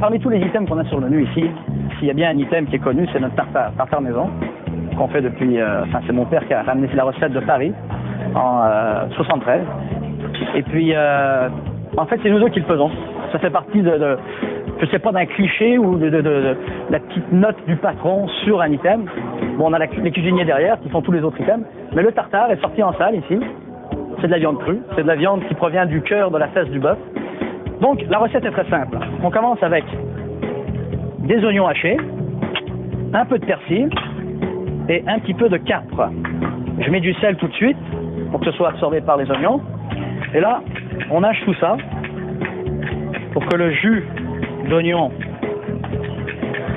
parmi tous les items qu'on a sur le menu ici, s'il y a bien un item qui est connu, c'est notre tartare maison, qu'on fait depuis, c'est mon père qui a ramené la recette de Paris en 73. Et puis, en fait, c'est nous deux qui le faisons. Ça fait partie je sais pas, d'un cliché ou de la petite note du patron sur un item. Bon, on a les cuisiniers derrière qui font tous les autres items, mais le tartare est sorti en salle ici. C'est de la viande crue, c'est de la viande qui provient du cœur de la fesse du bœuf. Donc, la recette est très simple. On commence avec des oignons hachés, un peu de persil et un petit peu de capre. Je mets du sel tout de suite pour que ce soit absorbé par les oignons. Et là, on hache tout ça pour que le jus d'oignon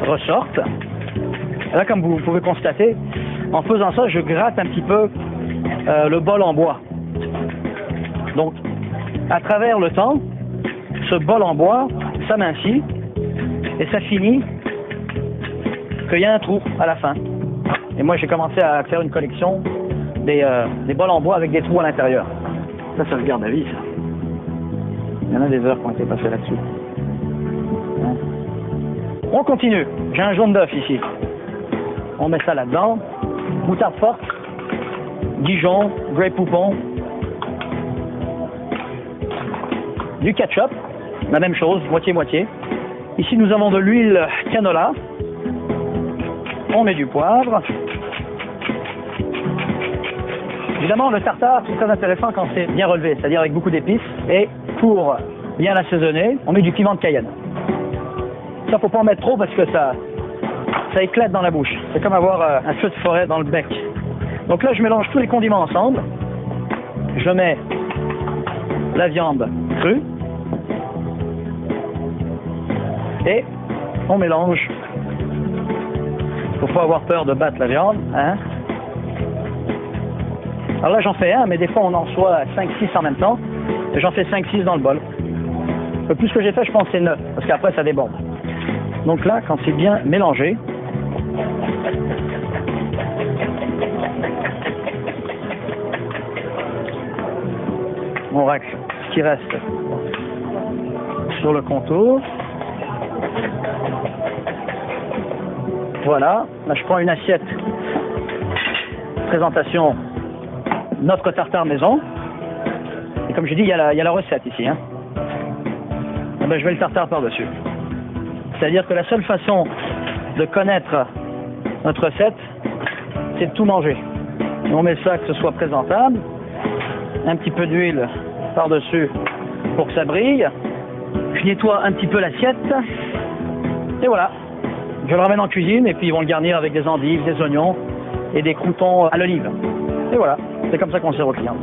ressorte. Et là, comme vous pouvez constater, en faisant ça, je gratte un petit peu le bol en bois. Donc, à travers le temps, ce bol en bois s'amincit et ça finit qu'il y a un trou à la fin. Et moi, j'ai commencé à faire une collection des bols en bois avec des trous à l'intérieur. Ça se garde à vie, ça. Il y en a des heures qui ont été passées là-dessus. Hein? On continue. J'ai un jaune d'œuf ici. On met ça là-dedans. Moutarde forte, Dijon, Grey Poupon, du ketchup, la même chose, moitié-moitié. Ici, nous avons de l'huile canola. On met du poivre. Évidemment, le tartare, c'est très intéressant quand c'est bien relevé, c'est-à-dire avec beaucoup d'épices. Et pour bien l'assaisonner, on met du piment de Cayenne. Ça, faut pas en mettre trop parce que ça éclate dans la bouche. C'est comme avoir un feu de forêt dans le bec. Donc là, je mélange tous les condiments ensemble. Je mets la viande crue. Et on mélange. Faut pas avoir peur de battre la viande. Hein? Alors là, j'en fais un, mais des fois, on en reçoit 5-6 en même temps. Et j'en fais 5-6 dans le bol. Le plus que j'ai fait, je pense, c'est 9, parce qu'après, ça déborde. Donc là, quand c'est bien mélangé, on racle ce qui reste sur le contour. Voilà. Là, je prends une assiette. Présentation. Notre tartare maison. Et comme je dis, il y a la recette ici. Hein. Et ben, je mets le tartare par-dessus. C'est-à-dire que la seule façon de connaître notre recette, c'est de tout manger. Et on met ça que ce soit présentable. Un petit peu d'huile par-dessus pour que ça brille. Je nettoie un petit peu l'assiette. Et voilà. Je le ramène en cuisine et puis ils vont le garnir avec des endives, des oignons et des croûtons à l'olive. Et voilà. C'est comme ça qu'on sert aux clients.